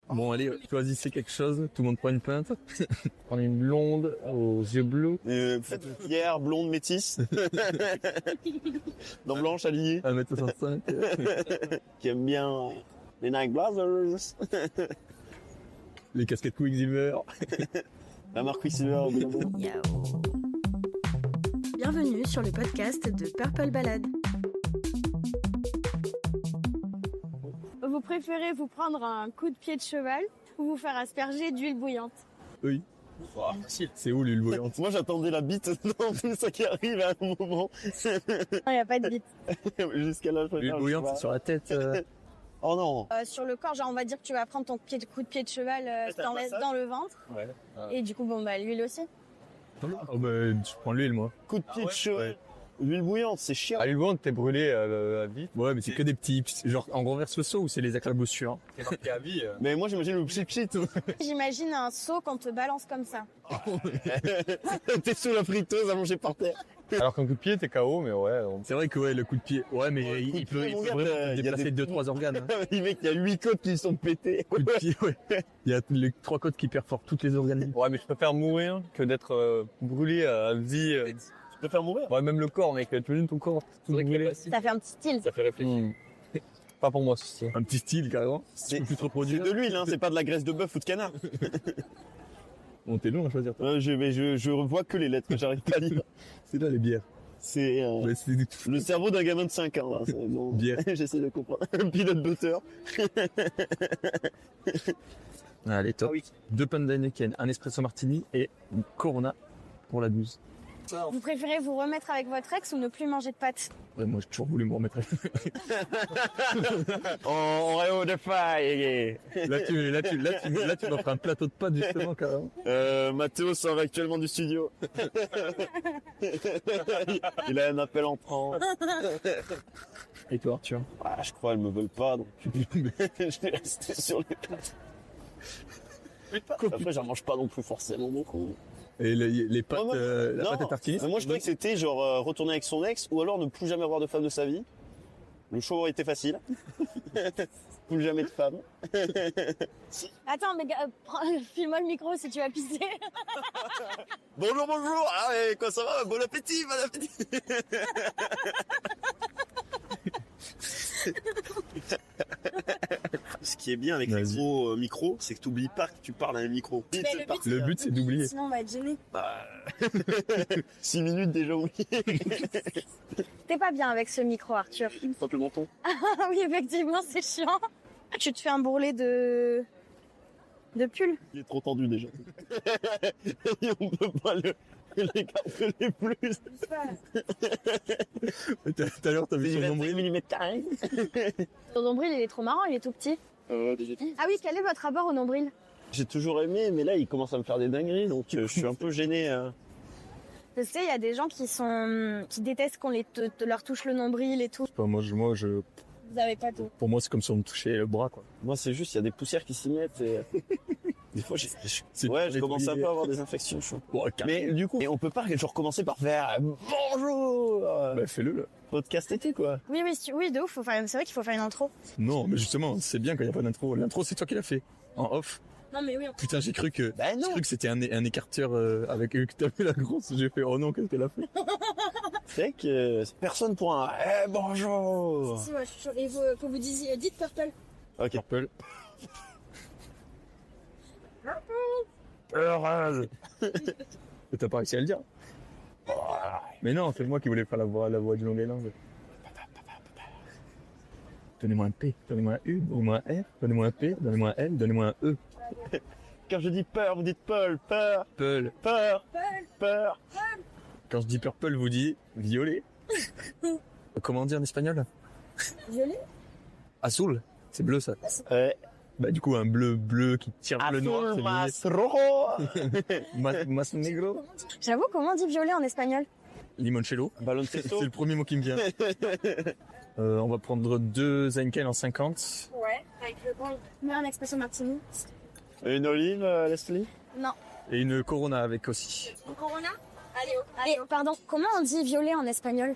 Bon, allez, choisissez quelque chose. Tout le monde prend une pinte. Prenez une blonde aux yeux bleus. Faites Pierre, blonde, métisse. Dans blanche, alignée. 1m65. Qui aime bien les Nike Blazers. Les casquettes Quicksilver. La marque Quicksilver. Bienvenue sur le podcast de Purple Ballade. Vous préférez vous prendre un coup de pied de cheval ou vous faire asperger d'huile bouillante? Oui. C'est où l'huile bouillante? Moi, j'attendais la bite dans tout ça qui arrive à un moment. Non, il n'y a pas de bite. Jusqu'à là, je L'huile bouillante, c'est sur la tête. Oh non. Sur le corps, genre on va dire que tu vas prendre ton coup de pied de cheval dans le ventre. Ouais. Et du coup, l'huile aussi. Oh bah, je prends l'huile, moi. Coup de pied de cheval. L'huile bouillante, c'est chiant. À l'huile bouillante, t'es brûlé à vie. Ouais, mais c'est que des petits. Genre, en renverse le seau ou c'est les éclaboussures? T'es marqué à vie. Mais moi, j'imagine le pchit. J'imagine un seau qu'on te balance comme ça. T'es sous la friteuse à manger par terre. Alors qu'un coup de pied, t'es KO, mais ouais. C'est vrai que ouais, le coup de pied. Ouais, mais il peut mon gars, vraiment y a déplacer des- 2-3 organes. Hein. Mec, il y a 8 côtes qui sont pétées. Coup de pied, ouais. Il y a les 3 côtes qui perforent toutes les organes. Ouais, mais je préfère mourir que d'être brûlé à vie. Tu peux faire mourir. Ouais, même le corps, mec. Tu imagines ton corps tout brûlé. Ça fait un petit style. Ça fait réfléchir. Pas pour moi, ceci. Un petit style, carrément. Tu peux plus te C'est reproduire. de l'huile, hein, c'est pas de la graisse de bœuf ou de canard. Bon, t'es long à choisir, toi. Je revois que les lettres, j'arrive pas à lire. C'est là, les bières. C'est Ouais, c'est le cerveau d'un gamin de 5 ans, là. Bon, Bière. j'essaie de comprendre. Un pilote d'auteur. Allez, top. Ah oui. 2 pintes d'Heineken, un espresso martini et une Corona pour la 12. Vous préférez vous remettre avec votre ex ou ne plus manger de pâtes? Ouais, moi, j'ai toujours voulu me remettre. On Réo de faille. Là, tu m'offres un plateau de pâtes, justement, carrément. Mathéo sort actuellement du studio. Il a un appel entrant. Et toi, Arthur? Ah, je crois qu'elles me veulent pas, donc je vais rester sur les pâtes. Après, j'en mange pas non plus forcément beaucoup. Et les pâtes, Oh, la non. pâte à tartiner? Mais moi, je trouvais que c'était genre retourner avec son ex ou alors ne plus jamais avoir de femme de sa vie. Le choix aurait été facile. Plus jamais de femme. Attends, mais file-moi le micro si tu vas pisser. Bonjour, bonjour. Ah, et quoi ça va? Bon appétit, bon appétit. Ce qui est bien avec les Vas-y. gros micros, c'est que t'oublies pas que tu parles à un micro. Le but, c'est d'oublier. Sinon, on va être gêné. 6 minutes déjà oublié. T'es pas bien avec ce micro, Arthur. Pas le menton. Ah oui, effectivement, c'est chiant. Tu te fais un bourrelet de pull. Il est trop tendu déjà. Et on peut pas l'écarteler plus. Tout à l'heure, t'as vu son nombril. Ton nombril, il est trop marrant, il est tout petit. Ah oui, quel est votre rapport au nombril? J'ai toujours aimé, mais là, il commence à me faire des dingueries, donc je suis un peu gêné. Je sais, il y a des gens qui détestent qu'on leur touche le nombril et tout. Pas moi, Vous avez pas tout. pour moi, c'est comme si on me touchait le bras, quoi. Moi, c'est juste, il y a des poussières qui s'y mettent et... Des fois, je commence un peu à avoir des infections. Bon, Mais du coup, et on peut pas genre commencer par faire bonjour bah, fais-le, là. podcast été, quoi. Oui, de ouf. C'est vrai qu'il faut faire une intro. Non, mais justement, c'est bien quand il n'y a pas d'intro. L'intro, c'est toi qui l'as fait. En off. Non, mais oui. Putain, j'ai cru que, Ben non. j'ai cru que c'était un écarteur avec que t'as vu la grosse. J'ai fait, oh non, qu'est-ce qu'elle a fait? C'est que personne pour un bonjour. Si, moi, je suis chaud. Et que vous disiez, dites Purple. Ok. Purple. Heureuse. Mais t'as pas réussi à le dire. Mais non, c'est moi qui voulais faire la voix du Long Island. Donnez-moi un P, donnez-moi un U, donnez-moi un R, donnez-moi un P, donnez-moi un L, donnez-moi un E. Quand je dis peur, vous dites Paul, peur, Purple. peur, peur. Quand je dis purple, vous dites violet. Comment dire en espagnol? Violet. Azul. C'est bleu, ça. Ouais. Bah, du coup, un bleu qui tire le noir, c'est mas violet. rojo. Mas negro. J'avoue, comment on dit violet en espagnol? Limoncello. Baloncesto. C'est le premier mot qui me vient. On va prendre 2 Heineken en 50. Ouais, avec le bon. Mais un expresso martini. Une olive, Leslie. Non. Et une Corona avec aussi. Corona? Allez, pardon, comment on dit violet en espagnol?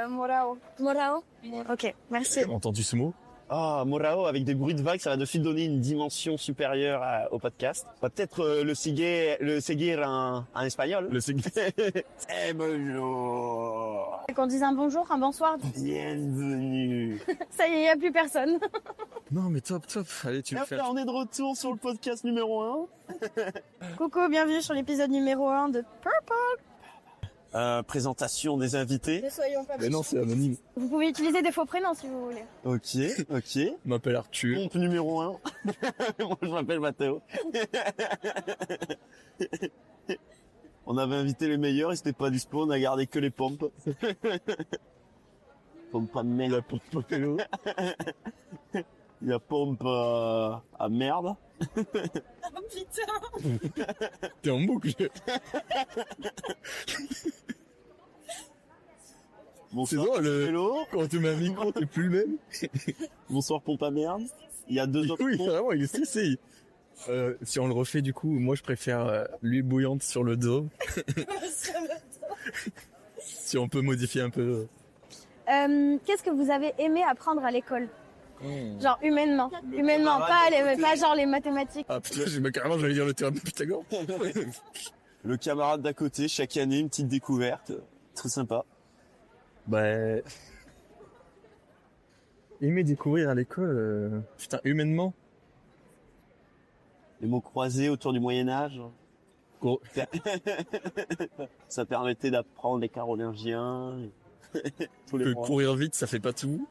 Morao. Morao? Ok, merci. T'as entendu ce mot? Ah, Morao avec des bruits de vagues, ça va de suite donner une dimension supérieure au podcast. On va peut-être le seguir en espagnol. Le seguir. Eh bonjour. Qu'on dise un bonjour, un bonsoir. Bienvenue. Ça y est, il n'y a plus personne. Non, mais top. Allez, tu Et le après, fais. on est de retour sur le podcast numéro 1. Coucou, bienvenue sur l'épisode numéro 1 de Purple. Présentation des invités. Ne soyons pas Mais non, c'est anonyme. Vous pouvez utiliser des faux prénoms si vous voulez. Ok. Je m'appelle Arthur. Pompe numéro 1. Moi, je m'appelle Mathéo. On avait invité les meilleurs, ils n'étaient pas dispo, on a gardé que les pompes. Pompe à merde. La pompe Pokélo. Il y a pompe à merde. T'es en boucle. Bonsoir, C'est drôle, hello. Quand tu mets un micro, t'es plus le même. Bonsoir, pompe à merde. Il y a deux autres Oui, pompes. vraiment, il est stressé. Si on le refait, du coup, moi, je préfère l'huile bouillante sur le dos. Si on peut modifier un peu. Qu'est-ce que vous avez aimé apprendre à l'école? Genre humainement. Humainement, pas genre les mathématiques. Ah putain, carrément, j'allais dire le théorème de Pythagore. Le camarade d'à côté, chaque année, une petite découverte. Très sympa. Bah... Aimer découvrir à l'école, putain, humainement. Les mots croisés autour du Moyen-Âge. Gros. Ça permettait d'apprendre les Carolingiens. Tous les rois. Courir vite, ça fait pas tout.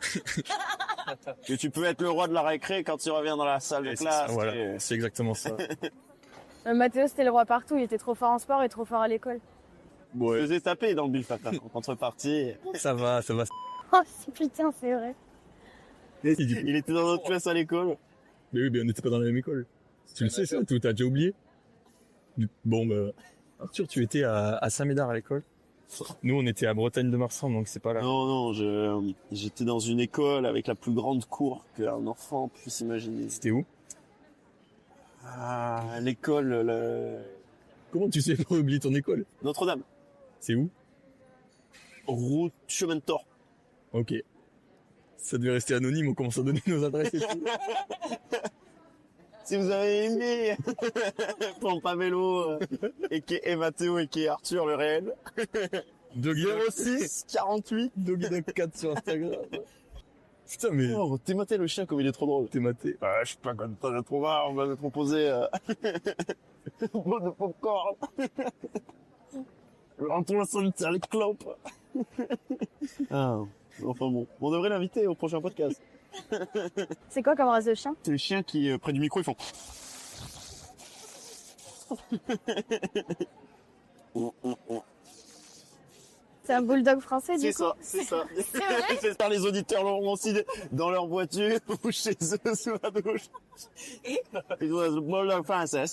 Que tu peux être le roi de la récré quand tu reviens dans la salle de classe. Voilà, c'est exactement ça. Mathéo, c'était le roi partout. Il était trop fort en sport et trop fort à l'école. Je faisais taper dans le but, en contrepartie. Ça va. Oh putain, c'est vrai. Il était dans notre classe à l'école. Mais oui, mais on n'était pas dans la même école. Tu le sais, ça, tout, t'as déjà oublié. Bon, bah, Arthur, tu étais à Saint-Médard à l'école. Nous, on était à Bretagne de Marsan, donc c'est pas là. Non, j'étais dans une école avec la plus grande cour qu'un enfant puisse imaginer. C'était où? Ah, l'école, Comment tu sais pas oublier ton école? Notre-Dame. C'est où? Route chemin de Thor. Ok. Ça devait rester anonyme, on commence à donner nos adresses et tout. Si vous avez aimé Pompe à vélo et Mathéo et Arthur le réel. 06 48 Doggy 4 sur Instagram. Putain, mais Oh, t'es maté le chien comme il est trop drôle. t'es maté. Je suis pas content d'être voir, on va me proposer un bol de popcorn. Rentre solitaire les clopes. Enfin bon, on devrait l'inviter au prochain podcast. C'est quoi comme race de chien? C'est les chiens qui, près du micro, ils font... C'est un bulldog français du C'est coup. ça, c'est ça. C'est vrai? J'espère les auditeurs l'auront aussi dans leur voiture ou chez eux sous la douche. Ils ont le bulldog français.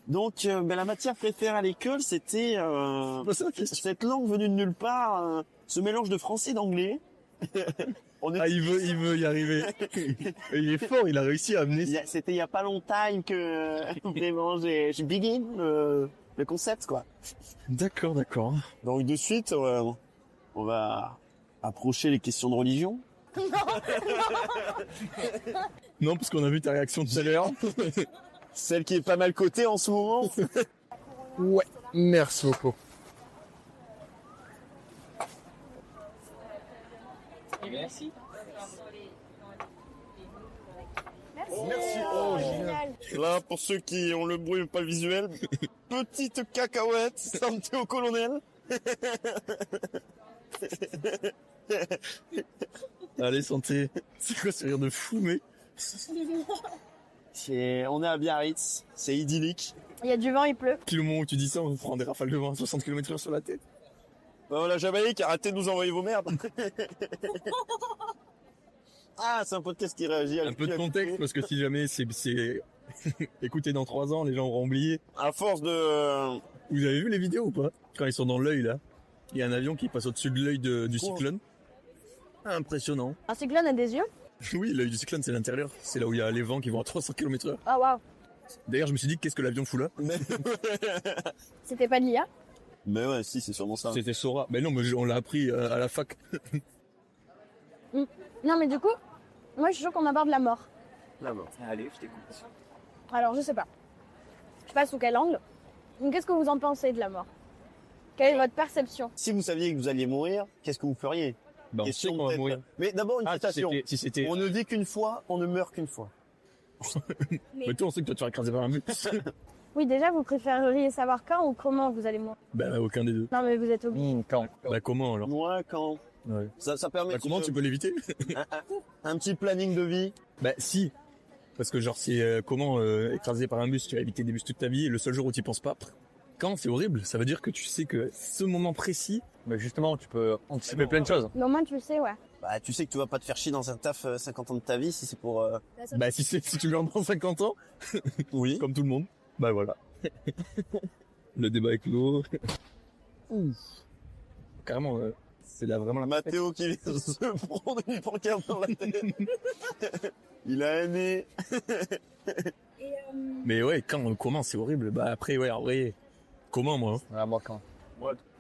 Donc, la matière préférée à l'école, c'était cette langue venue de nulle part, ce mélange de français et d'anglais. Ah, il veut y arriver. Il est fort, il a réussi à amener. C'était il y a pas longtemps que vraiment j'ai begin le concept, quoi. D'accord. Donc de suite, on va approcher les questions de religion. Non, parce qu'on a vu ta réaction tout à l'heure. Celle qui est pas mal cotée en ce moment. Ouais, merci beaucoup. Merci. Oh, génial. Là, pour ceux qui ont le bruit mais pas le visuel, petite cacahuète santé au colonel. Allez, santé. C'est quoi ce rire de fou, mec? On est à Biarritz, c'est idyllique. Il y a du vent, il pleut. Puis le moment où tu dis ça, on prend des rafales de vent à 60 km/h sur la tête. Bah voilà, Jamaïque, arrêtez de nous envoyer vos merdes. Ah, c'est un podcast qui réagit à Un peu de contexte, parce que si jamais c'est écoutez dans 3 ans, les gens auront oublié. À force de... Vous avez vu les vidéos ou pas? Quand ils sont dans l'œil, là, il y a un avion qui passe au-dessus de l'œil du cyclone. Impressionnant. Un cyclone a des yeux? Oui, l'œil du cyclone, c'est l'intérieur. C'est là où il y a les vents qui vont à 300 km/h. Ah waouh. D'ailleurs, je me suis dit, qu'est-ce que l'avion fout là? C'était pas de l'IA? Mais ouais, si, c'est sûrement ça. C'était Sora. Mais non, mais on l'a appris à la fac. Non mais du coup, Moi, je suis sûre qu'on aborde la mort. La mort. Allez, je t'écoute. Alors, je sais pas. Je sais pas sous quel angle. Donc, qu'est-ce que vous en pensez de la mort? Quelle est votre perception? Si vous saviez que vous alliez mourir, qu'est-ce que vous feriez? Bah, on sait Question qu'on va peut-être. mourir. Mais d'abord une Ah, citation. si c'était... On ne vit qu'une fois, on ne meurt qu'une fois. Mais toi, on sait que toi, tu vas écraser par un bus. Oui, déjà, vous préféreriez savoir quand ou comment vous allez mourir? Bah, aucun des deux. Non, mais vous êtes obligé. Quand? Bah, comment, alors? Moi, quand Ouais. ça permet Bah, comment tu peux l'éviter? un petit planning de vie. Bah, si. Parce que, genre, si, comment écraser par un bus, tu vas éviter des bus toute ta vie, et le seul jour où tu y penses pas, quand c'est horrible, ça veut dire que tu sais que ce moment précis, Mais justement, tu peux anticiper plein de choses. Mais au moins, tu le sais, ouais. Bah, tu sais que tu vas pas te faire chier dans un taf 50 ans de ta vie si c'est pour... bah, si tu meurs dans 50 ans, Oui. comme tout le monde, bah voilà. Le débat est clos. Carrément, c'est là vraiment la Mathéo qui vient de se prendre une pancarte dans la tête. Il a un nez. Mais ouais, quand on commence, c'est horrible. Bah après, ouais, en vrai, comment, moi? Voilà, moi, quand?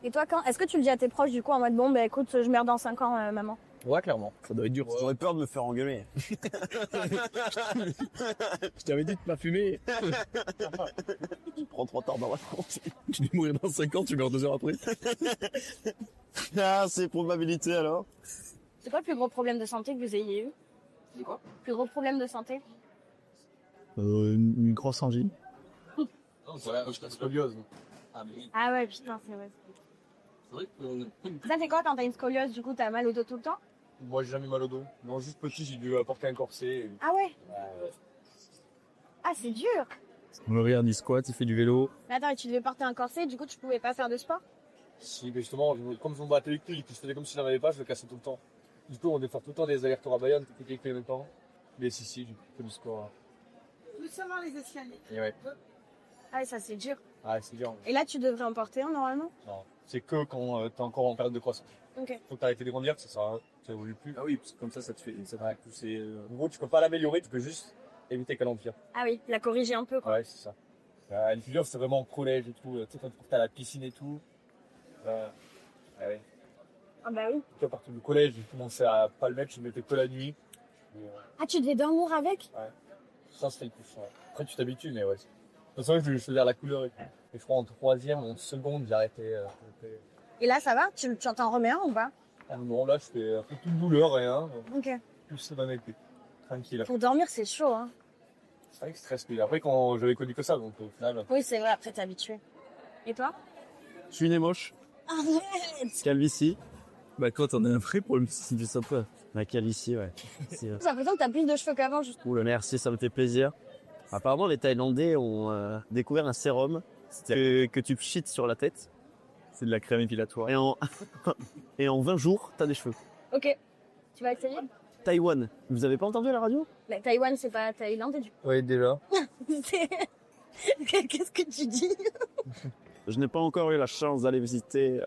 Et toi, quand? Est-ce que tu le dis à tes proches, du coup, en mode, bon, bah écoute, je meurs dans 5 ans, maman? Ouais, clairement. Ça doit être dur. J'aurais peur de me faire engueuler. Je t'avais dit de pas fumer. Tu prends trop tard dans la France. Tu dis mourir dans 5 ans, tu meurs 2 heures après. Ah, c'est probabilité alors. C'est quoi le plus gros problème de santé que vous ayez eu? C'est quoi? Plus gros problème de santé? Une grosse angine. Non, voilà, je passe scoliose. Ah, mais oui. Ah ouais, putain, c'est vrai. C'est vrai que Ça, c'est quoi quand t'as une scoliose, du coup, t'as mal au dos tout le temps? moi, j'ai jamais mal au dos. Non, juste petit, j'ai dû porter un corset. Ah ouais? Ah, c'est dur! On regarde, il squat, il fait du vélo. Mais attends, et tu devais porter un corset, du coup, tu pouvais pas faire de sport? Si, mais justement, comme je me battais avec lui, et que je faisais comme s'il n'en avait pas, je le cassais tout le temps. Du coup, on devait faire tout le temps des allers-retours à Bayonne, tout était en même temps. Mais si, j'ai fait du sport. Doucement les escaliers. Et ouais. Ah ouais, ça, c'est dur. Ah, c'est dur. Et là, tu devrais en porter un, normalement? Non. C'est que quand t'es encore en période de croissance. Ok. Faut que t'arrêtes de grandir, ça évolue plus. Ah oui, parce que comme ça te fait pousser. En gros, tu peux pas l'améliorer, tu peux juste éviter qu'elle empire. Ah oui, la corriger un peu, quoi. Ouais, c'est ça. Les plus durs, c'est vraiment au collège et tout. Tu sais, quand t'es à la piscine et tout. Ouais. Ah bah oui. À partir du collège, j'ai commencé à pas le mettre, je le mettais que la nuit. Et, Ah, tu devais dormir avec? ça, c'était le plus. Ouais. Après, tu t'habitues, mais ouais. De toute façon, je faisais la couleur et tout. Et je crois en troisième, en seconde, j'ai arrêté. Et là, ça va? Tu t'en remets un ou pas? Ah non, là, je fais un peu toute douleur, rien. Ok. Plus ça va m'aider. Tranquille. Pour dormir, c'est chaud, hein. C'est vrai que c'est stress. Mais après, quand j'avais connu que ça, donc au final. Oui, c'est vrai, après, t'es habitué. Et toi? Je suis né moche. Arrête! Calvitie. Bah toi, t'en as un vrai pour le signifier ça quoi. La calvitie, ouais. J'ai l'impression que t'as plus de cheveux qu'avant, juste. Ouh, merci, ça me fait plaisir. Apparemment, les Thaïlandais ont découvert un sérum que tu pchites sur la tête. C'est de la crème épilatoire. Et en 20 jours, t'as des cheveux. Ok. Tu vas essayer? Taïwan. Vous avez pas entendu à la radio? Mais Taïwan, c'est pas thaïlandais, du coup. Oui, déjà. Qu'est-ce que tu dis? Je n'ai pas encore eu la chance d'aller visiter.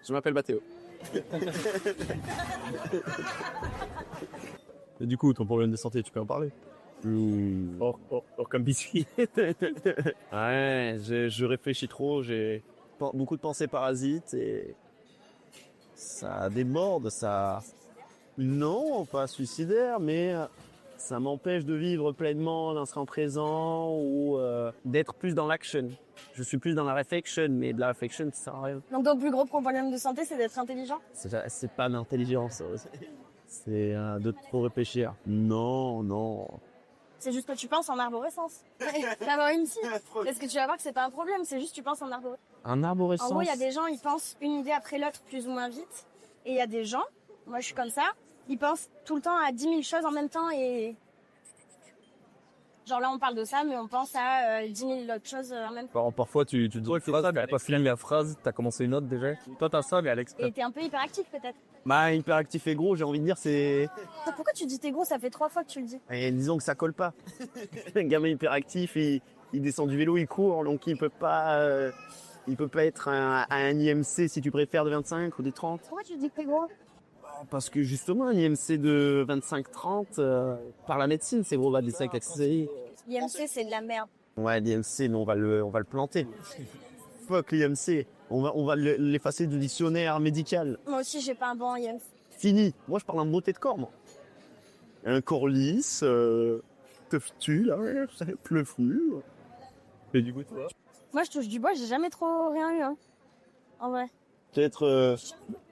Je m'appelle Mathéo. Et du coup, ton problème de santé, tu peux en parler? Or comme biscuit. Ouais, je réfléchis trop, j'ai beaucoup de pensées parasites et ça déborde, ça... Non, pas suicidaire, mais ça m'empêche de vivre pleinement l'instant présent ou d'être plus dans l'action. Je suis plus dans la réflexion, mais de la réflexion, ça sert à rien. Donc, ton plus gros problème de santé, c'est d'être intelligent? C'est pas l'intelligence, c'est de trop réfléchir. Non. C'est juste que tu penses en arborescence. D'avoir une psy. Est-ce que tu vas voir que c'est pas un problème, c'est juste que tu penses en arborescence. Un arborescence. En gros, il y a des gens, ils pensent une idée après l'autre plus ou moins vite. Et il y a des gens, moi je suis comme ça, ils pensent tout le temps à 10 000 choses en même temps et... Genre là, on parle de ça, mais on pense à 10 000 autres choses en même temps. Parfois, tu te dis une phrase, mais t'as pas fini la phrase, t'as commencé une autre déjà. Toi, t'as ça, mais à l'extérieur. Et t'es un peu hyperactif peut-être. Bah, hyperactif et gros, j'ai envie de dire, c'est... Pourquoi tu dis t'es gros? Ça fait 3 fois que tu le dis. Et disons que ça colle pas. Un gamin hyperactif, il descend du vélo, il court, donc il peut pas être à un IMC si tu préfères de 25 ou des 30. Pourquoi tu dis que t'es gros? Parce que justement, un IMC de 25-30, par la médecine, c'est gros, va des sacs accessoires. L'IMC, c'est de la merde. Ouais, l'IMC, nous, on va le planter. Fuck l'IMC. On va l'effacer du dictionnaire médical. Moi aussi, j'ai pas un bon IMC. Fini. Moi, je parle en beauté de corps, moi. un corps lisse, tuftu, là, pleufu. Et du coup, toi? Moi, je touche du bois, j'ai jamais trop rien eu, hein. En vrai. Peut-être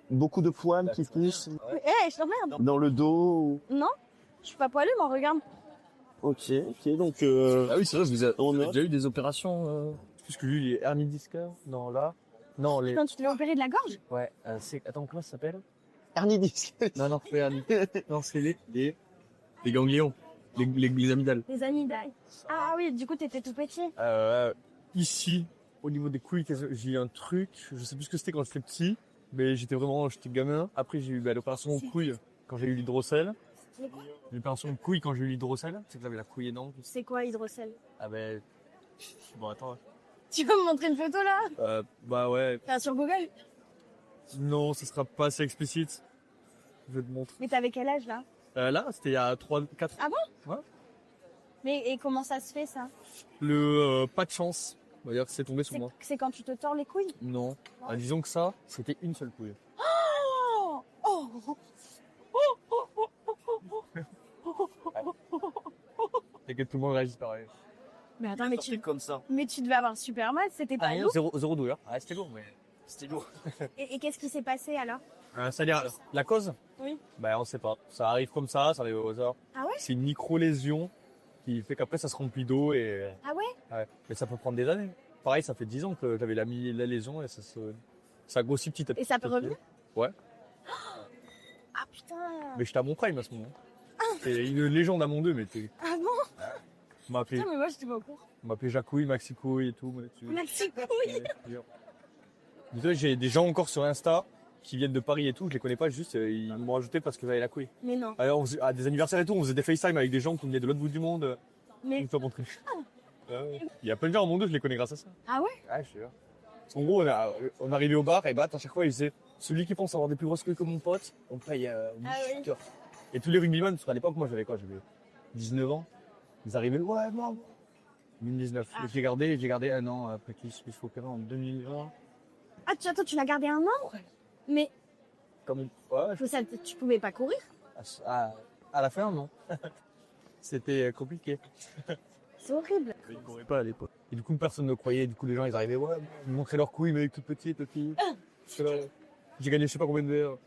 beaucoup de poils qui poussent Eh, je t'emmerde. dans le dos. Non, je suis pas poilue, moi, regarde. Ok, donc Ah oui, c'est vrai, vous avez on a déjà eu des opérations. Parce que lui, il est hernie discale. Non, là. Non, les. Quand tu te l'as opéré de la gorge? Ouais, c'est. Attends, comment ça s'appelle? hernie discale. Non, non, pas hernie. Non, c'est les ganglions. Les amygdales. Les amygdales. Ah oui, du coup, t'étais tout petit. Ici, au niveau des couilles, j'ai eu un truc. Je sais plus ce que c'était quand j'étais petit. Mais j'étais gamin. Après, j'ai eu l'opération aux couilles quand j'ai eu l'hydrocèle. L'opération aux couilles quand j'ai eu l'hydrocèle. C'est que j'avais la couille énorme. C'est quoi, hydrocèle? Ah ben. Bon, attends. Tu vas me montrer une photo, là? Bah ouais. Enfin, sur Google. Non, ce sera pas assez explicite. Je vais te montrer. Mais t'avais quel âge, là? Là, c'était il y a 4 Ah bon? Ouais. Mais et comment ça se fait, ça? Le pas de chance. On va dire que c'est tombé sur moi. C'est quand tu te tords les couilles? Non. Ah, disons que ça, c'était une seule couille. Oh! Oh! Et que tout le monde réagisse pareil. Mais attends, comme ça. mais tu devais avoir super mal, c'était pas lourd? Zéro douleur. Ah, c'était lourd, mais c'était lourd. Et qu'est-ce qui s'est passé, alors? C'est-à-dire, la cause? Oui. Bah, on sait pas. Ça arrive comme ça arrive au hasard. Ah ouais? C'est une micro-lésion qui fait qu'après, ça se remplit d'eau et... Ah ouais? Ouais. Mais ça peut prendre des années. Pareil, ça fait 10 ans que j'avais la lésion et ça grossit petit à petit. Et ça peut revenir? Ouais. Ah putain! Mais j'étais à mon prime à ce moment. C'est une légende à mon 2, mais Ah bon? on m'a appelé, Putain, mais moi, j'étais pas au courant. Jacouille, Maxicouille et tout. moi, là-dessus. Maxi couille! Désolé, j'ai des gens encore sur Insta qui viennent de Paris et tout, je les connais pas, juste ils m'ont rajouté parce que j'avais la couille. Mais non. Alors, à des anniversaires et tout, on faisait des FaceTime avec des gens qui venaient de l'autre bout du monde. Mais. Une fois montré. Ouais. Il y a plein de gens au monde je les connais grâce à ça. Ah ouais? Ouais, je sais pas. En gros, on arrivait au bar et à chaque fois, il disait celui qui pense avoir des plus grosses queues que mon pote, on paye 18 heures. Et tous les rugbyman, parce qu'à l'époque, moi j'avais 19 ans. Ils arrivaient, ouais, non. 2019. Ah. J'ai gardé un an après qu'il se soit opéré en 2020. Ah, attends, tu l'as gardé un an? Mais Ouais, tu pouvais pas courir? à la fin, non. C'était compliqué. C'est horrible. Ils ne couraient pas à l'époque. Et du coup, personne ne croyait. Du coup, les gens, ils arrivaient, ouais, ils montraient leurs couilles, mais toutes petites aussi. J'ai gagné je sais pas combien de verres.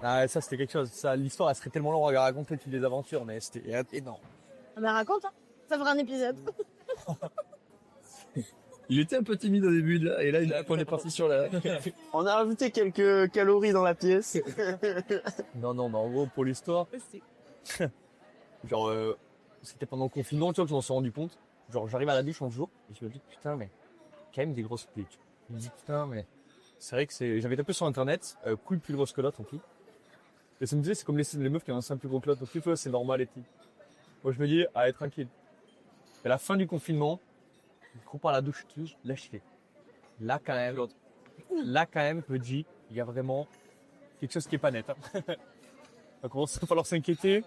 Ah, ça, c'était quelque chose. Ça, l'histoire, elle serait tellement longue à raconter toutes les aventures, mais c'était énorme. Ah bah raconte, hein. Ça fera un épisode. Il était un peu timide au début, là, et là, on est parti sur la... On a rajouté quelques calories dans la pièce. Non, mais en gros, pour l'histoire, genre, c'était pendant le confinement, tu vois, que je m'en suis rendu compte. Genre, j'arrive à la douche un jour, et je me dis, putain, mais, quand même des grosses couilles. Je me dis, putain, mais, c'est vrai que j'avais tapé sur internet, couilles plus grosses que l'autre, en tout. Et ça me disait, c'est comme les meufs qui ont un sein plus gros que l'autre, donc tu vois, c'est normal et tout. Moi, je me dis, allez, tranquille. Et à la fin du confinement, je cours par la douche, tout, là, je fais, là, quand même, je me dis, il y a vraiment quelque chose qui est pas net, hein. Il va commencer à falloir s'inquiéter.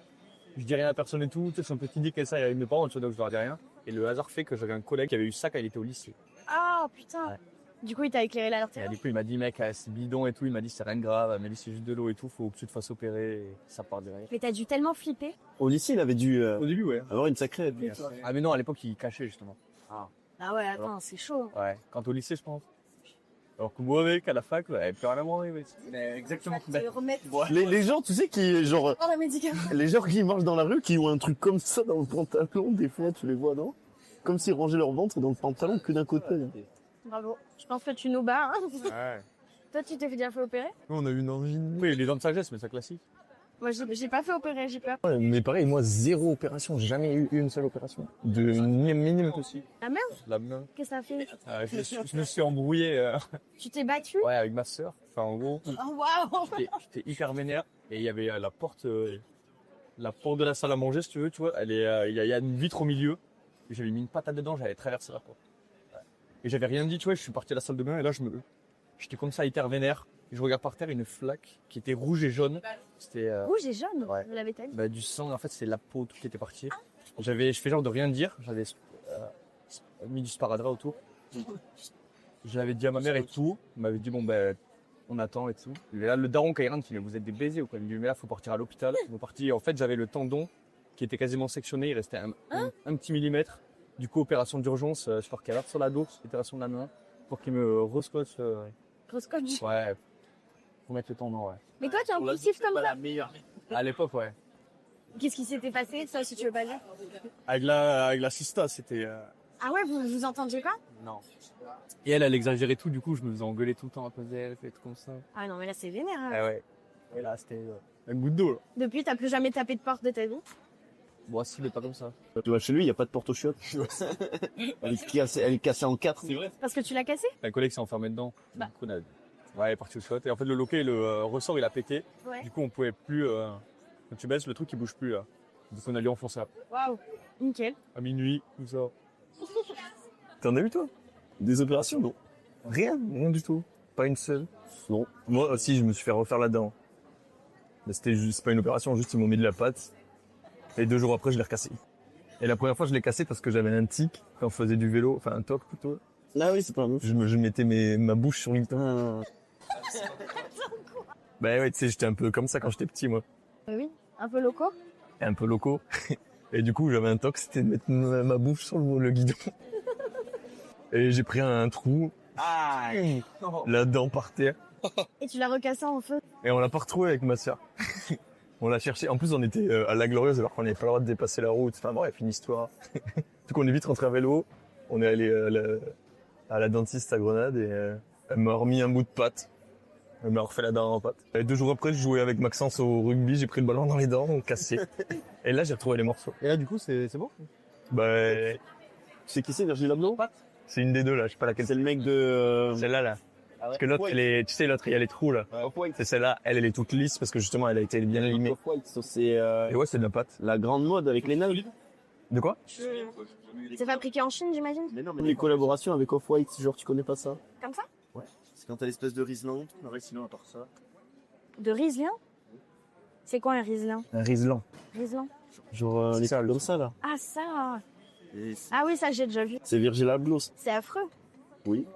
Je dis rien à personne et tout. Tu sais, c'est un petit dit qu'elle ça avec mes parents, tu vois, donc je leur dis rien. Et le hasard fait que j'avais un collègue qui avait eu ça quand il était au lycée. Ah putain. Ouais. Du coup, il t'a éclairé la Et lanterne. du coup, il m'a dit, mec, c'est bidon et tout. Il m'a dit, c'est rien de grave. Il m'a dit, c'est juste de l'eau et tout. Faut que tu te fasses opérer. Et ça part derrière. Mais t'as dû tellement flipper. Au lycée, il avait dû Au début, ouais. avoir une sacrée. Ah, mais non, à l'époque, il cachait justement. Ah ouais, attends, c'est chaud. Ouais. Quand au lycée, je pense. Alors que moi, mec, à la fac, il avait plus rien à manger. Mais exactement. Tu vas te remettre Les gens, tu sais, qui, genre, dans la médicament. les gens qui marchent dans la rue, qui ont un truc comme ça dans le pantalon, des fois, tu les vois, non? Comme s'ils rangeaient leur ventre dans le pantalon que d'un côté. Bravo. Je pense que tu nous bats, hein. Ouais. Toi, tu t'es déjà fait opérer? Nous, on a eu une envie. Oui, les dents de sagesse, mais c'est classique. Moi, j'ai pas fait opérer, j'ai peur. Mais pareil, moi, 0 opération. J'ai jamais eu une seule opération. De minimum aussi. La même? La main. Qu'est-ce que ça fait? Je me suis embrouillé. Tu t'es battu? Ouais, avec ma sœur. Enfin, en gros, Oh waouh! j'étais hyper vénère. Et il y avait la porte de la salle à manger, si tu veux, tu vois. Il y a une vitre au milieu. Et j'avais mis une patate dedans, j'avais traversé la porte. Ouais. Et j'avais rien dit, tu vois. Je suis parti à la salle de bain et là, j'étais comme ça, hyper vénère. Et je regarde par terre une flaque qui était rouge et jaune. C'était Rouge et jaune? Ouais. Vous l'avez dit? du sang, en fait, c'est la peau, tout qui était parti. Je fais genre de rien dire. J'avais mis du sparadrap autour. Je l'avais dit à ma mère et tout. Elle m'avait dit, bon, ben, on attend et tout. Et là, le daron, quand il rentre, il dit, mais vous êtes des baisers ou quoi? Il me dit, mais là, faut partir à l'hôpital. On est parti. En fait, j'avais le tendon qui était quasiment sectionné. Il restait un petit millimètre. Du coup, opération d'urgence, je crois qu'il y a sur la dos, opération de la main, pour qu'il me rescotche. Grosse-coche. Ouais, faut mettre le tendon, ouais. Mais toi, tu es impulsif comme ça. À l'époque, ouais. Qu'est-ce qui s'était passé, ça, si tu veux pas dire? Avec la sista, c'était... Ah ouais, vous entendiez quoi? Non. Et elle exagérait tout, du coup, je me faisais engueuler tout le temps à cause d'elle, fait tout comme ça. Ah non, mais là, c'est vénère. Hein. Ah ouais. Et là, c'était un goutte d'eau, là. Depuis, t'as plus jamais tapé de porte de ta vie? Bon, si, mais pas comme ça. Tu vois, chez lui, il n'y a pas de porte aux chiottes. Elle est cassée en 4. C'est vrai. Parce que tu l'as cassé? La collègue s'est enfermée dedans. Bah. Du coup, ouais, elle est partie au shot. Et en fait, le loquet, le ressort, il a pété. Ouais. Du coup, on pouvait plus... quand tu baisses, le truc, il bouge plus, là. Donc, on a dû enfoncer Waouh. Nickel. à minuit, tout ça. T'en as eu, toi? Des opérations, non? Rien du tout. Pas une seule. Non. Moi aussi, je me suis fait refaire la dent. Mais c'était juste, c'est pas une opération, juste ils m'ont mis de la pâte. Et 2 jours après, je l'ai recassé. Et la première fois, je l'ai cassé parce que j'avais un tic quand je faisais du vélo, enfin un toc plutôt. Ah oui, c'est pas un ouf. Je mettais ma bouche sur le temps. Ah, Bah ouais, tu sais, j'étais un peu comme ça quand j'étais petit, moi. Oui, un peu loco. Et un peu loco. Et du coup, j'avais un toc, c'était de mettre ma bouche sur le guidon. Et j'ai pris un trou, ah. la dent par terre. Et tu l'as recassé en feu. Et on l'a pas retrouvé avec ma sœur. On l'a cherché. En plus, on était à la Glorieuse alors qu'on n'avait pas le droit de dépasser la route. Enfin bref, une histoire. Du coup, on est vite rentré à vélo. On est allé à la dentiste à Grenade et elle m'a remis un bout de pâte. Elle m'a refait la dent en pâte. Et 2 jours après, je jouais avec Maxence au rugby. J'ai pris le ballon dans les dents, cassé. Et là, j'ai retrouvé les morceaux. Et là, du coup, c'est bon? Bah, Tu sais qui c'est, Virgil Abloh? c'est une des deux là. Je sais pas laquelle. C'est le mec de... Celle-là là. Parce que l'autre, elle est, tu sais, l'autre, il y a les trous là. Off-White. C'est celle-là. Elle est toute lisse parce que justement, elle a été bien limée. Off-White, ça, c'est Et ouais, c'est de la pâte. la grande mode avec les nails. De quoi? C'est fabriqué en Chine, j'imagine? Mais non, mais les collaborations avec Off-White, genre, tu connais pas ça? Comme ça? C'est quand t'as l'espèce de Riesling. Ouais, sinon, à part ça. De Riesling? C'est quoi un Riesling? Un Riesling. Riesling? Genre, les salles comme ça, là. Ah, ça! Et Ah oui, ça, j'ai déjà vu. c'est Virgil Abloh. C'est affreux. Oui.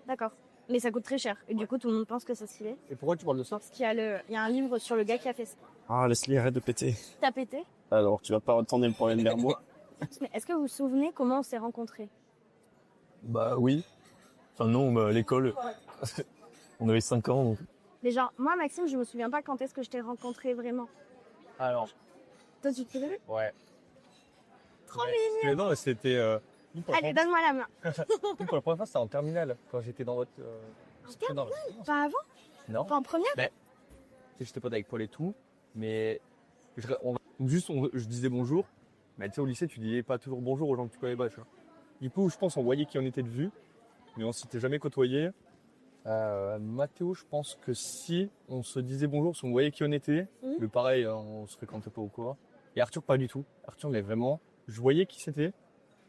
D'accord. Mais ça coûte très cher. Et du coup, tout le monde pense que c'est stylé. Et pourquoi tu parles de ça? Parce qu'il y a un livre sur le gars qui a fait ça. Ah, Leslie, arrête de péter. T'as pété? Alors, tu vas pas retourner le problème vers moi. Mais est-ce que vous vous souvenez comment on s'est rencontrés? Bah oui. Enfin non, bah, à l'école. On avait 5 ans. Donc... Mais genre, moi, Maxime, je me souviens pas quand est-ce que je t'ai rencontré vraiment. Alors, Toi, tu te souviens? ouais. Trop Mais non, c'était... nous, pour la Allez, donne-moi la main. nous, pour la première fois, c'était en terminale, quand j'étais dans votre... terminale? Pas avant? Non. Pas en première? Tu sais, j'étais pote avec Paul et tout, mais je disais bonjour, mais tu sais, au lycée, tu disais pas toujours bonjour aux gens que tu connais pas, tu vois. Du coup, je pense qu'on voyait qui on était de vue, mais on s'était jamais côtoyé. Mathéo, je pense que si on se disait bonjour, si on voyait qui on était, le pareil, on se fréquentait pas ou quoi. Et Arthur, pas du tout. Arthur, il est vraiment... Je voyais qui c'était,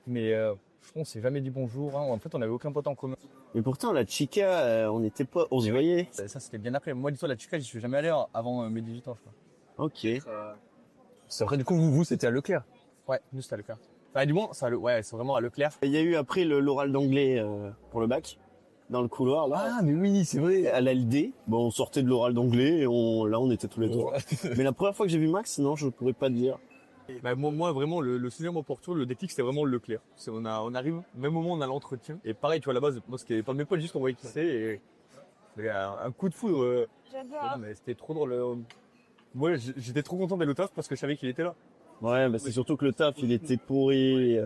mais je pense qu'on s'est jamais dit bonjour. Hein. En fait, on avait aucun pote en commun. Mais pourtant, la chica, on était pas... On se voyait. Ça, c'était bien après. Moi, dis-toi, la chica, j'y suis jamais allé avant mes 18 ans, je crois. Ok. C'est vrai, du coup, vous, c'était à Leclerc. Ouais, nous, c'était à Leclerc. Enfin, du moins, ouais, c'est vraiment à Leclerc. Il y a eu après l'oral d'anglais pour le bac, dans le couloir, là. Ah, mais oui, c'est vrai. À la LD. Bon, on sortait de l'oral d'anglais et là, on était tous les trois. Mais la première fois que j'ai vu Max, non, je pourrais pas te dire. Bah, moi, vraiment, le souvenir opportun, le déclic, c'était vraiment le Leclerc. On arrive, même moment, on a l'entretien. Et pareil, tu vois, à la base, moi, c'était pas de mes potes, juste qu'on voyait qui c'est. Et il y a un coup de foudre. J'adore. Mais c'était trop drôle. Moi, j'étais trop content d'aller au taf parce que je savais qu'il était là. Ouais, bah c'est surtout que le taf, il était pourri.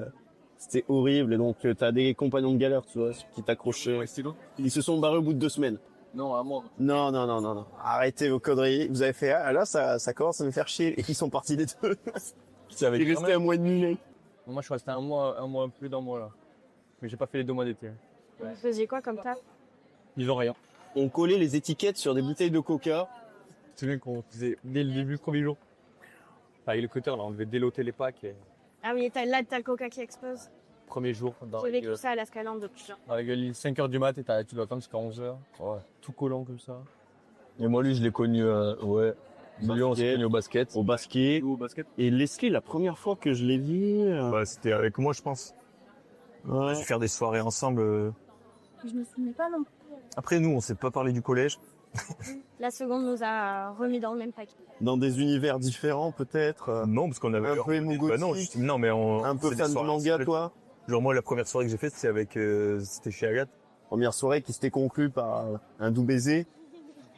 C'était horrible. Et donc, t'as des compagnons de galère, tu vois, qui t'accrochaient. Ouais, stylo. Ils se sont barrés au bout de 2 semaines. Non, à moi. Non. Arrêtez vos conneries. Vous avez fait, ah là, ça commence à me faire chier. Et ils sont partis les deux. Ils restaient un mois et demi, mec. Moi, je suis resté un mois, plus d'un mois là. Mais j'ai pas fait les 2 mois d'été. Vous faisiez quoi comme taf? Ils ont rien. On collait les étiquettes sur des bouteilles de coca. Tu te souviens qu'on faisait dès le début, premier jour. Enfin, avec le cutter, là, on devait déloter les packs. Et... Ah oui, t'as le coca qui explose. Premier jour, J'ai vécu ça à la Scalande depuis. avec 5h du mat et tu dois attendre jusqu'à 11h. Ouais. Tout collant comme ça. Et moi, lui, je l'ai connu, ouais. Lui, on s'est connu au basket. Au basket. Au basket. Et Leslie, la première fois que je l'ai vu. Bah, c'était avec moi, je pense. On Ouais. a dû faire des soirées ensemble. Je me souviens pas non plus. Après, nous, on s'est pas parlé du collège. La seconde nous a remis dans le même paquet. Dans des univers différents, peut-être. Non, parce qu'on avait... Un peu émo Bah non, gothique. non, mais Un peu c'est des fan de soirées manga, complètes. toi. Genre moi, la première soirée que j'ai faite, c'était avec... c'était chez Agathe. Première soirée qui s'était conclue par un doux baiser.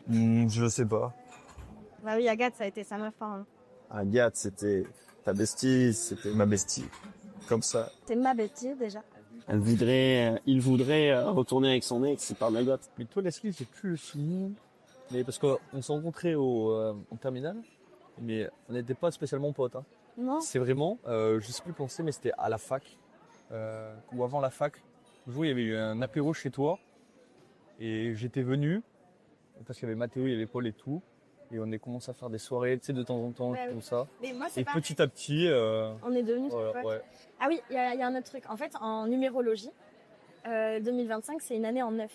Je sais pas. Bah oui, Agathe, ça a été sa meuf. Hein. Agathe, c'était ta bestie, c'était Ma bestie. Comme ça. C'est ma bêtise déjà. il voudrait retourner avec son ex, c'est par Agathe. Mais toi, Leslie, j'ai plus le souvenir. Mais parce qu'on s'est rencontrés en terminale, mais on n'était pas spécialement potes. Hein. Non. C'est vraiment, je sais plus penser, mais c'était à la fac, ou avant la fac. Un jour, il y avait eu un apéro chez toi, et j'étais venu, parce qu'il y avait Mathéo, il y avait Paul et tout, et on a commencé à faire des soirées, tu sais, de temps en temps, Bah oui. comme ça. Mais moi, c'est Et pas. petit à petit, On est devenus voilà, potes. ouais. Ah oui, il y a un autre truc. En fait, en numérologie, 2025, c'est une année en 9.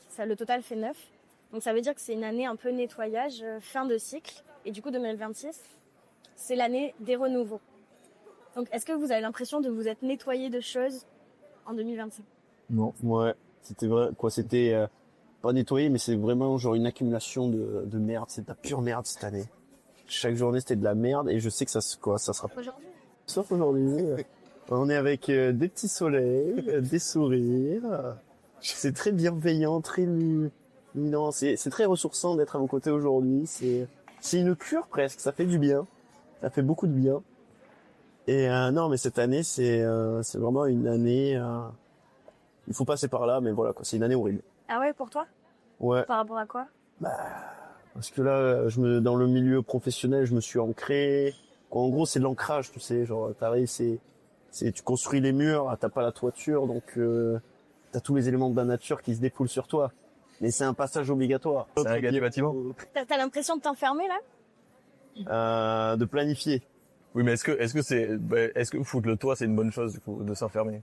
Ça, le total fait 9. Donc ça veut dire que c'est une année un peu nettoyage, fin de cycle. Et du coup, 2026, c'est l'année des renouveaux. Donc est-ce que vous avez l'impression de vous être nettoyé de choses en 2025? Non. Ouais, c'était vrai. Quoi, c'était pas nettoyé, mais c'est vraiment genre une accumulation de merde. C'est de la pure merde cette année. Chaque journée, c'était de la merde, et je sais que ça sera. Aujourd'hui? Sauf aujourd'hui, on est avec des petits soleils, des sourires. C'est très bienveillant, très non, c'est très ressourçant d'être à vos côtés aujourd'hui. C'est une cure presque. Ça fait du bien. Ça fait beaucoup de bien. Et non, mais cette année, c'est vraiment une année. Il faut passer par là, mais voilà quoi. C'est une année horrible. Ah ouais, pour toi? Ouais. Par rapport à quoi? Parce que là, dans le milieu professionnel, je me suis ancré. En gros, c'est de l'ancrage, tu sais. Genre, t'arrives, tu construis les murs, t'as pas la toiture, donc t'as tous les éléments de la nature qui se découlent sur toi. Mais c'est un passage obligatoire. C'est un gars du bâtiment. T'as l'impression de t'enfermer là? De planifier. Oui, mais est-ce que foutre le toit, c'est une bonne chose du coup, de s'enfermer?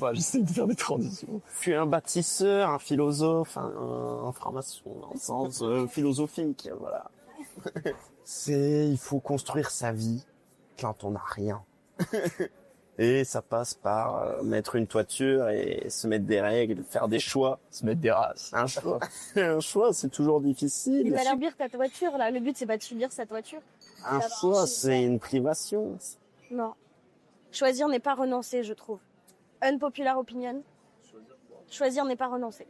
Bah, j'essaie de faire des transitions. Je suis un bâtisseur, un philosophe, un franc-maçon, dans le sens philosophique, voilà. Il faut construire sa vie quand on n'a rien. Et ça passe par mettre une toiture et se mettre des règles, faire des choix. Se mettre des races. Un choix. Un choix, c'est toujours difficile. Il va subir ta toiture là. Le but, c'est pas de subir sa toiture. Un choix, c'est une privation. Non. Choisir n'est pas renoncer, je trouve. Unpopular opinion. Choisir n'est pas renoncer.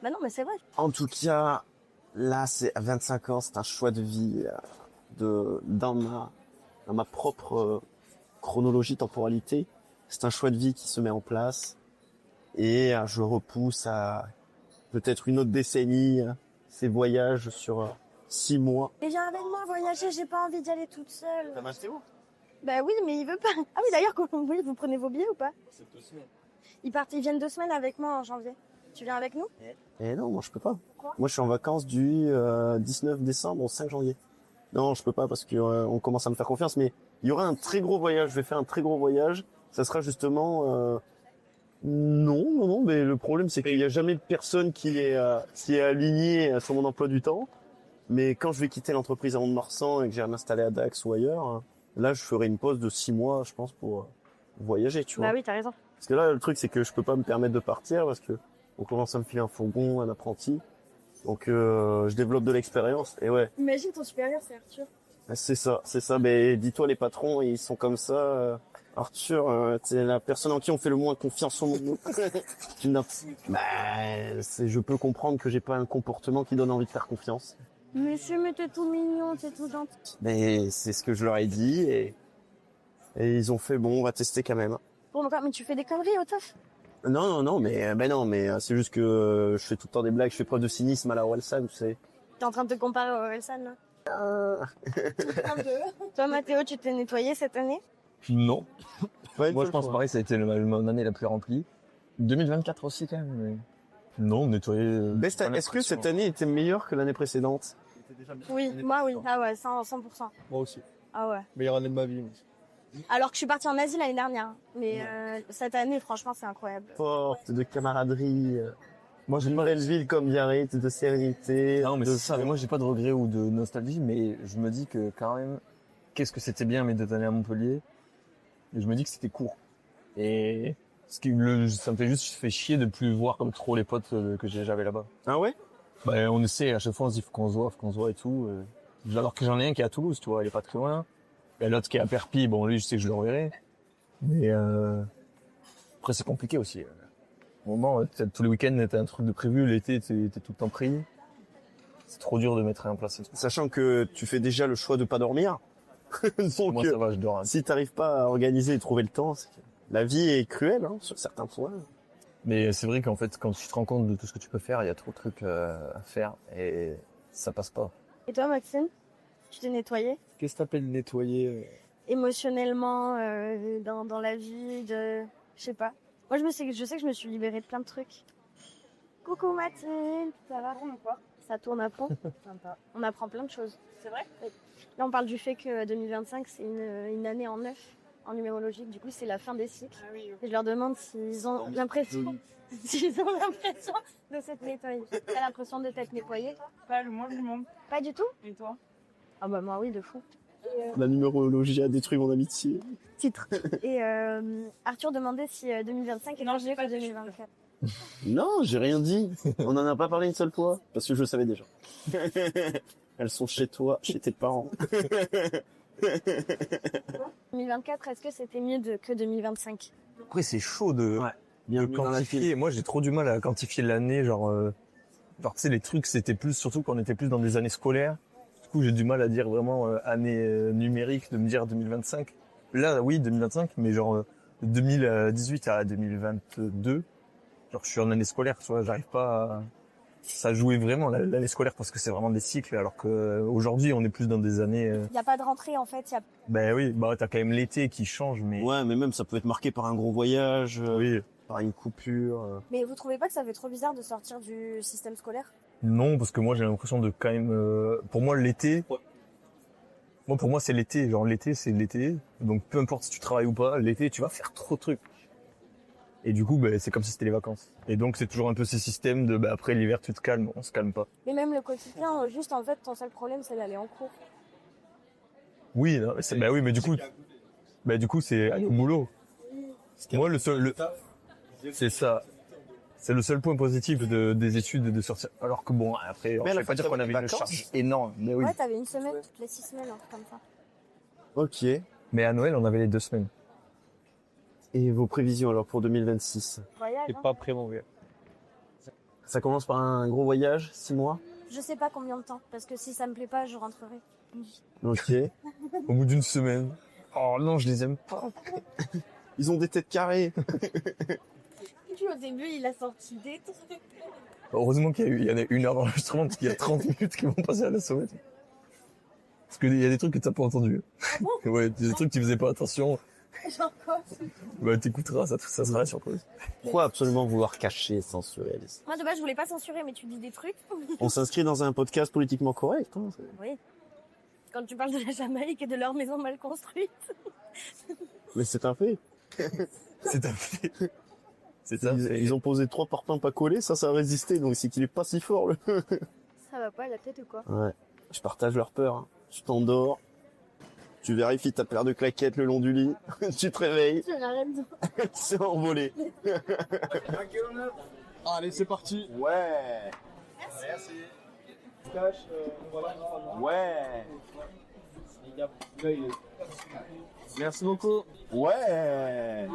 Bah non, mais c'est vrai. En tout cas, là, c'est à 25 ans, c'est un choix de vie dans ma propre chronologie, temporalité. C'est un choix de vie qui se met en place et je repousse à peut-être une autre décennie ces voyages sur 6 mois. Et viens avec moi voyager, j'ai pas envie d'y aller toute seule. T'as acheté où? Bah oui, mais il veut pas. Ah oui, d'ailleurs, oui, vous prenez vos billets ou pas? C'est 2 semaines. Ils viennent 2 semaines avec moi en janvier. Tu viens avec nous? Eh non, moi je peux pas. Pourquoi? Moi je suis en vacances du 19 décembre au 5 janvier. Non, je peux pas parce que on commence à me faire confiance, mais il y aura un très gros voyage. Je vais faire un très gros voyage. Ça sera justement non, mais le problème c'est qu'il y a jamais personne qui est aligné sur mon emploi du temps. Mais quand je vais quitter l'entreprise à Mont-de-Marsan et que j'ai m'installer à Dax ou ailleurs, là je ferai une pause de 6 mois, je pense, pour voyager, tu vois. Bah oui, t'as raison. Parce que là, le truc, c'est que je peux pas me permettre de partir parce que on commence à me filer un fourgon, un apprenti. Donc, je développe de l'expérience. Et ouais, Imagine ton supérieur, c'est Arthur. c'est ça. Mais dis-toi, les patrons, ils sont comme ça. Arthur, c'est la personne en qui on fait le moins confiance au monde. Je peux comprendre que j'ai pas un comportement qui donne envie de faire confiance. Monsieur, mais t'es tout mignon, t'es tout gentil. Mais c'est ce que je leur ai dit et ils ont fait bon, on va tester quand même. Bon, mais tu fais des conneries au taf? Non, mais c'est juste que je fais tout le temps des blagues, je fais preuve de cynisme à la Orelsan, tu sais. T'es en train de te comparer au Orelsan, là? Toi, Mathéo, tu t'es nettoyé cette année? Non. Ouais, Moi, je pense pareil, ça a été mon année la plus remplie. 2024 aussi, quand même. Mais... Non, nettoyer. Est-ce que cette année était meilleure que l'année précédente? Oui, moi oui. Ah ouais, 100%. Moi aussi. Ah ouais. Meilleure année de ma vie. Alors que je suis partie en Asie l'année dernière. Mais cette année, franchement, c'est incroyable. Forte, de camaraderie. Moi, j'ai une belle ville comme Biarritz, de sérénité. Non, mais c'est ça. Mais moi, j'ai pas de regrets ou de nostalgie, mais je me dis que quand même, qu'est-ce que c'était bien mes 2 années à Montpellier. Et je me dis que c'était court. Et Ça me fait juste fait chier de plus voir comme trop les potes que j'avais là-bas. Ah ouais? Bah, on essaie, à chaque fois on se dit faut qu'on se voit et tout. Alors que j'en ai un qui est à Toulouse, tu vois, il est pas très loin. Il y a l'autre qui est à Perpignan, bon lui je sais que je le reverrai. Mais après c'est compliqué aussi. Au moment, tous les week-ends t'as un truc de prévu, l'été t'es tout le temps pris. C'est trop dur de mettre rien en place. Sachant que tu fais déjà le choix de pas dormir. Donc, Moi ça va, je dors. Hein. si t'arrives pas à organiser et trouver le temps, c'est que la vie est cruelle, hein, sur certains points. Mais c'est vrai qu'en fait, quand tu te rends compte de tout ce que tu peux faire, il y a trop de trucs à faire et ça passe pas. Et toi, Maxime, tu t'es nettoyé Qu'est-ce que t'appelles nettoyer émotionnellement dans la vie je sais pas. Moi, je sais que je me suis libérée de plein de trucs. Coucou Mathilde, ça va? Ça tourne à fond. Sympa. On apprend plein de choses. C'est vrai? Oui. Là, on parle du fait que 2025, c'est une année en 9 en numérologique. Du coup, c'est la fin des cycles. Ah oui, okay. Et je leur demande s'ils ont l'impression de s'être nettoyés. T'as l'impression de t'être nettoyé? Pas le moins du monde. Pas du tout? Et toi? Ah bah moi oui, de fou. La numérologie a détruit mon amitié. Titre. Et Arthur demandait si 2025 est mieux que 2024. Non, j'ai rien dit. On en a pas parlé une seule fois. Parce que je le savais déjà. Elles sont chez toi, chez tes parents. 2024, est-ce que c'était mieux que 2025? Après c'est chaud de quantifier. Moi j'ai trop du mal à quantifier l'année, genre tu sais les trucs c'était plus, surtout quand on était plus dans des années scolaires. Du coup j'ai du mal à dire vraiment année numérique, de me dire 2025. Là oui 2025, mais genre 2018 à 2022, genre je suis en année scolaire, tu vois, j'arrive pas à... Ça jouait vraiment l'année scolaire parce que c'est vraiment des cycles, alors que aujourd'hui on est plus dans des années. Il y a pas de rentrée en fait. Ben oui, bah t'as quand même l'été qui change, mais. Ouais, mais même ça peut être marqué par un gros voyage, Oui. par une coupure. Mais vous trouvez pas que ça fait trop bizarre de sortir du système scolaire? Non, parce que moi j'ai l'impression de quand même. Pour moi l'été. Moi pour moi c'est l'été, genre l'été c'est l'été, donc peu importe si tu travailles ou pas, l'été tu vas faire trop de trucs. Et du coup, bah, c'est comme si c'était les vacances. Et donc, c'est toujours un peu ces systèmes de, bah, après l'hiver, tu te calmes, on se calme pas. Mais même le quotidien, juste en fait, ton seul problème, c'est d'aller en cours. Oui, non, mais bah oui, mais du coup, c'est aller au boulot. Moi, c'est ça. C'est le seul point positif des études de sortir. Alors que bon, après, je vais pas dire qu'on avait une charge énorme, mais oui. Ouais, t'avais une semaine, toutes les 6 semaines, un truc comme ça. Ok. Mais à Noël, on avait les 2 semaines. Et vos prévisions alors pour 2026? Voyage, C'est pas prêt, mon gars. Ça commence par un gros voyage, 6 mois? Je sais pas combien de temps, parce que si ça me plaît pas, je rentrerai. Ok. Au bout d'une semaine. Oh non, je les aime pas. Ils ont des têtes carrées. Puis au début, il a sorti des trucs. Heureusement il y en a une heure d'enregistrement, parce qu'il y a 30 minutes qui vont passer à la soirée. Parce qu'il y a des trucs que t'as pas entendu. Ah bon? Ouais, des trucs tu faisais pas attention. Genre quoi? Bah, t'écouteras, ça sera la surprise. Pourquoi absolument vouloir cacher, censurer? Moi, de base, je voulais pas censurer, mais tu dis des trucs. On s'inscrit dans un podcast politiquement correct. Hein. Oui. Quand tu parles de la Jamaïque et de leur maison mal construite. Mais c'est un fait. C'est un fait. C'est ça. Ils ont posé 3 parpaings pas collés, ça a résisté, donc c'est qu'il est pas si fort. Ça va pas, la tête ou quoi? Ouais. Je partage leur peur. Hein. Je t'endors. Tu vérifies ta paire de claquettes le long du lit. Tu te réveilles. Je n'arrête pas. Tu s'est envolé. Allez, c'est parti. Ouais. Ouais. Merci beaucoup. Ouais.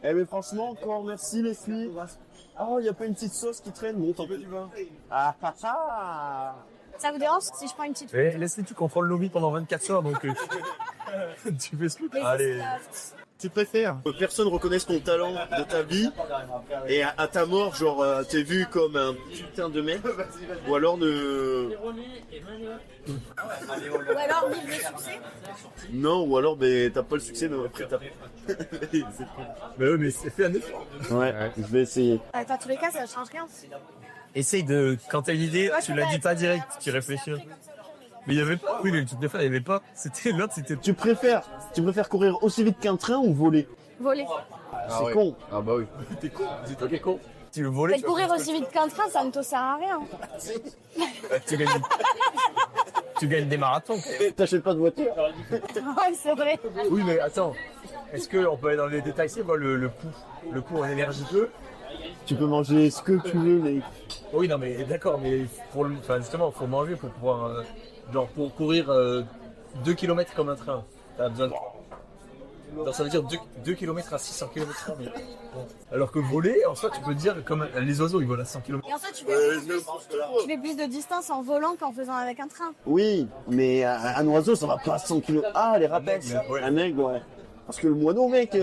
Eh mais franchement, encore merci les filles. Ah, il y a pas une petite sauce qui traîne, bon, tant pis. Ah ah ah. Ça vous dérange si je prends une petite Laisse-les, tu contrôles l'obi pendant 24 heures, donc tu fais ce que tu... Allez. Tu préfères que personne reconnaisse ton talent de ta vie et à ta mort, genre, t'es vu comme un putain de mec, ou alors ne... Ou alors vivre le succès. Non, ou alors t'as pas le succès, mais après t'as... Mais oui, mais c'est fait un effort. Ouais, je vais essayer. Dans tous les cas, ça change rien. Essaye de, quand t'as une idée, tu la dis pas direct, tu réfléchis. Mais il y avait pas, oui, le truc de faire, il y avait pas. C'était l'autre, c'était... Tu préfères courir aussi vite qu'un train ou voler? Voler. C'est con. Ah bah oui. T'es con, c'est toi qui es con. Tu veux voler, Mais courir aussi vite qu'un train, ça ne te sert à rien. tu gagnes. Tu gagnes des marathons. T'achètes pas de voiture. Ouais, c'est vrai. Oui, mais attends. Est-ce qu'on peut aller dans les détails? C'est quoi le coût en énergie peu? Tu peux manger ce que tu veux, mais Oui, non, mais d'accord, mais justement, faut manger pour pouvoir, pour courir 2 km comme un train. T'as besoin de... Donc ça veut dire 2 km à 600 km/h. Mais... bon. Alors que voler, en soi, tu peux dire comme les oiseaux, ils volent à 100 km. Et en fait, tu fais plus de distance en volant qu'en faisant avec un train. oui, mais un oiseau, ça va pas à 100 km. Ah, les rapex. Ouais. Un aigle, ouais. Parce que le moineau, mec,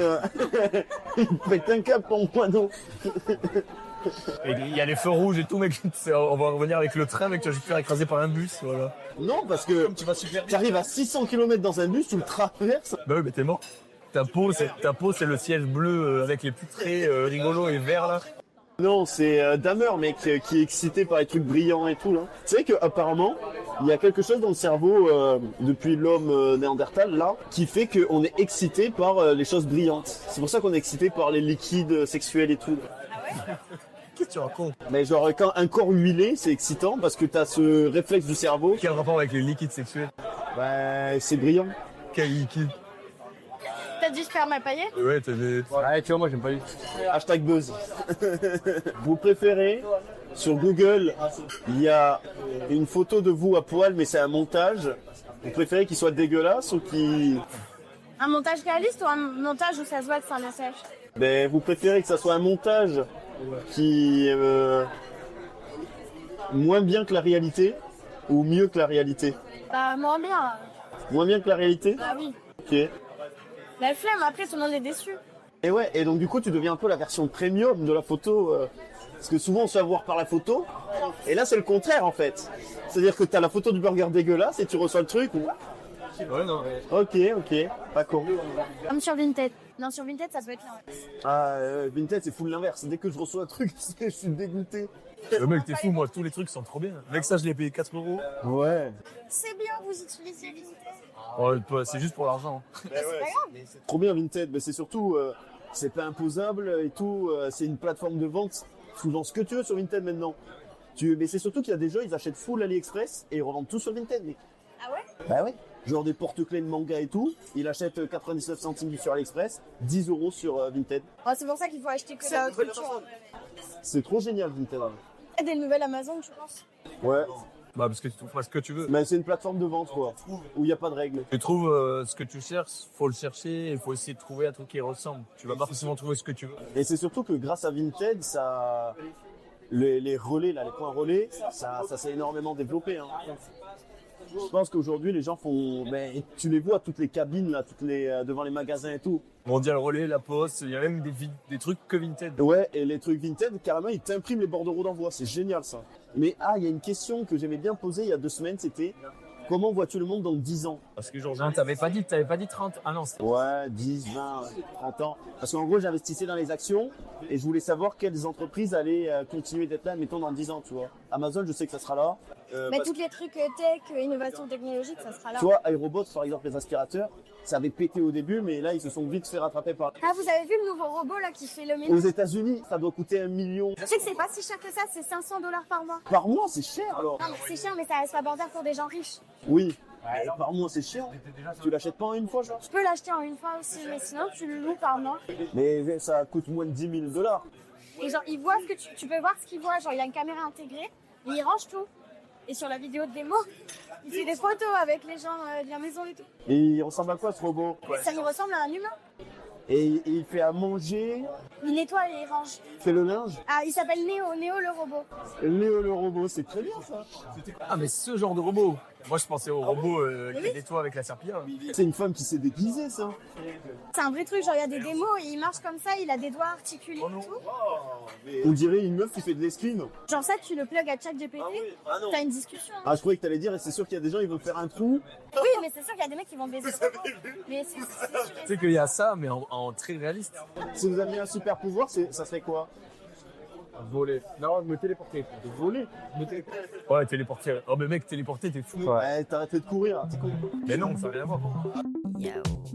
il pète un câble ton moineau. Et il y a les feux rouges et tout, mec. On va revenir avec le train, mec. Tu vas juste faire écraser par un bus, voilà. Non, parce que Tu vas super tu vite. arrives à 600 km dans un bus, tu le traverses. Bah oui, mais t'es mort. Ta peau, c'est le siège bleu avec les plus très rigolos et verts, là. Non, c'est Dahmer, mec, qui est excité par les trucs brillants et tout, là. Tu sais qu'apparemment, il y a quelque chose dans le cerveau, depuis l'homme néandertal, là, qui fait qu'on est excité par les choses brillantes. C'est pour ça qu'on est excité par les liquides sexuels et tout. Qu'est-ce que tu racontes? Mais genre, quand un corps huilé, c'est excitant parce que t'as ce réflexe du cerveau. Quel rapport avec les liquides sexuels? Bah, c'est brillant. Quel liquide? T'as du sperme à pailler? Ouais, t'as des... Ouais, tu vois, moi, j'aime pas du tout. Hashtag buzz. Vous préférez, sur Google, il y a une photo de vous à poil, mais c'est un montage. Vous préférez qu'il soit dégueulasse ou qu'il... Un montage réaliste ou un montage où ça se voit que c'est un message? Ben, vous préférez que ça soit un montage qui est moins bien que la réalité ou mieux que la réalité? Bah, moins bien. Moins bien que la réalité? Bah oui. Ok. La flemme, après, tout le monde est déçu. Et ouais, et donc du coup tu deviens un peu la version premium de la photo, parce que souvent on se fait avoir par la photo, et là c'est le contraire en fait. C'est-à-dire que t'as la photo du burger dégueulasse et tu reçois le truc, Ouais, non. ok, pas con. Comme sur Vinted. Non, sur Vinted, ça peut être là. Ouais. Ah, Vinted c'est full l'inverse, dès que je reçois un truc, je suis dégoûté. Le mec, t'es fou, moi, tous les trucs sont trop bien. Avec ça, je l'ai payé 4 euros. Ouais. C'est bien, vous utilisez Vinted. Ouais, c'est juste pour l'argent. Trop bien Vinted, mais c'est surtout, c'est pas imposable et tout, c'est une plateforme de vente. Tu vends ce que tu veux sur Vinted maintenant. Mais c'est surtout qu'il y a des gens, ils achètent full AliExpress et ils revendent tout sur Vinted. Mais... Ah ouais? Bah ouais. Genre des porte-clés de manga et tout, il achète 99 centimes sur AliExpress, 10 euros sur Vinted. Oh, c'est pour ça qu'il faut acheter que la haute culture. C'est trop génial Vinted. Hein. Et des nouvelles Amazon, tu penses? Ouais, Bah, parce que tu trouves pas ce que tu veux. mais c'est une plateforme de vente quoi, où il n'y a pas de règles. Tu trouves ce que tu cherches, faut le chercher, il faut essayer de trouver un truc qui ressemble. Tu vas pas forcément trouver ce que tu veux. Et c'est surtout que grâce à Vinted, ça, les relais, là, les points relais, ça s'est énormément développé. Hein. Je pense qu'aujourd'hui les gens font, ben, tu les vois toutes les cabines là, devant les magasins et tout. Mondial Relais, La Poste, il y a même des trucs que Vinted. Ouais, et les trucs Vinted, carrément, ils t'impriment les bordereaux d'envoi. C'est génial, ça. Mais, il y a une question que j'aimais bien poser il y a 2 semaines, c'était comment vois-tu le monde dans 10 ans? Parce que genre, non, t'avais pas dit 30. Ah non, c'est... Ouais, 10, 20, 30 ans. Parce qu'en gros, j'investissais dans les actions et je voulais savoir quelles entreprises allaient continuer d'être là, mettons, dans 10 ans, tu vois. Amazon, je sais que ça sera là. Mais Parce tous les trucs tech, innovation technologique, ça sera là. que, tu vois, iRobots, par exemple, les aspirateurs, ça avait pété au début, mais là, ils se sont vite fait rattraper par... Ah, vous avez vu le nouveau robot là qui fait le Aux ménage? États-Unis, ça doit coûter 1 million. Tu sais que c'est pas si cher que ça, c'est 500 $ par mois. Par mois, c'est cher, alors. Non, mais c'est cher, mais ça reste abordable pour des gens riches. Oui. Par mois, c'est cher. Tu l'achètes pas en une fois, genre? Tu peux l'acheter en une fois aussi, mais sinon tu le loues par mois. Mais ça coûte moins de 10 000 $. Et genre, il voit ce que tu peux voir ce qu'il voit. Genre, il y a une caméra intégrée et il range tout. Et sur la vidéo de démo, il fait des photos avec les gens de la maison et tout. Et il ressemble à quoi ce robot? Ça lui ressemble à un humain. Et il fait à manger, Il nettoie et il range. il fait le linge. Ah, il s'appelle Néo le robot. Léo le robot, c'est très bien ça. Ah, mais ce genre de robot. Moi, je pensais au robot qui nettoie avec la serpillière. C'est une femme qui s'est déguisée, ça. C'est un vrai truc, genre il y a des démos et il marche comme ça, il a des doigts articulés et tout. On dirait une meuf qui fait de l'escrime. Genre ça, tu le plugs à ChatGPT, t'as une discussion. Ah, je croyais que t'allais dire, et c'est sûr qu'il y a des gens, ils vont faire un trou. Oui, mais c'est sûr qu'il y a des mecs qui vont baiser ça. Mais c'est sûr. Tu sais qu'il y a ça, mais en très réaliste. Si vous aviez un super pouvoir, ça serait quoi? Voler. Non, me téléporter. Voler. Ouais, téléporter. Oh, mais mec, téléporter, t'es fou. Ouais, t'arrêtes de courir, hein, t'es con. Mais non, ça n'a rien à voir.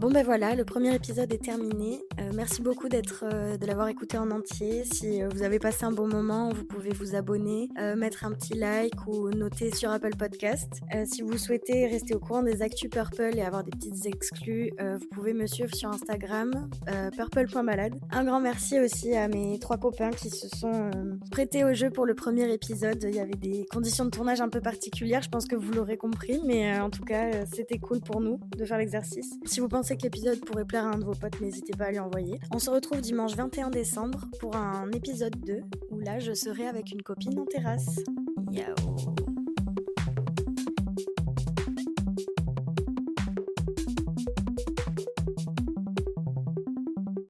Bon ben voilà, le premier épisode est terminé. Merci beaucoup de l'avoir écouté en entier. Si vous avez passé un bon moment, vous pouvez vous abonner, mettre un petit like ou noter sur Apple Podcast. Si vous souhaitez rester au courant des actus Purple et avoir des petites exclus, vous pouvez me suivre sur Instagram, purple.balade. Un grand merci aussi à mes 3 copains qui se sont prêtés au jeu pour le premier épisode. Il y avait des conditions de tournage un peu particulières, je pense que vous l'aurez compris, mais en tout cas, c'était cool pour nous de faire l'exercice. Si vous pensez que l'épisode pourrait plaire à un de vos potes, n'hésitez pas à lui envoyer. On se retrouve dimanche 21 décembre pour un épisode 2 où là je serai avec une copine en terrasse. Yao.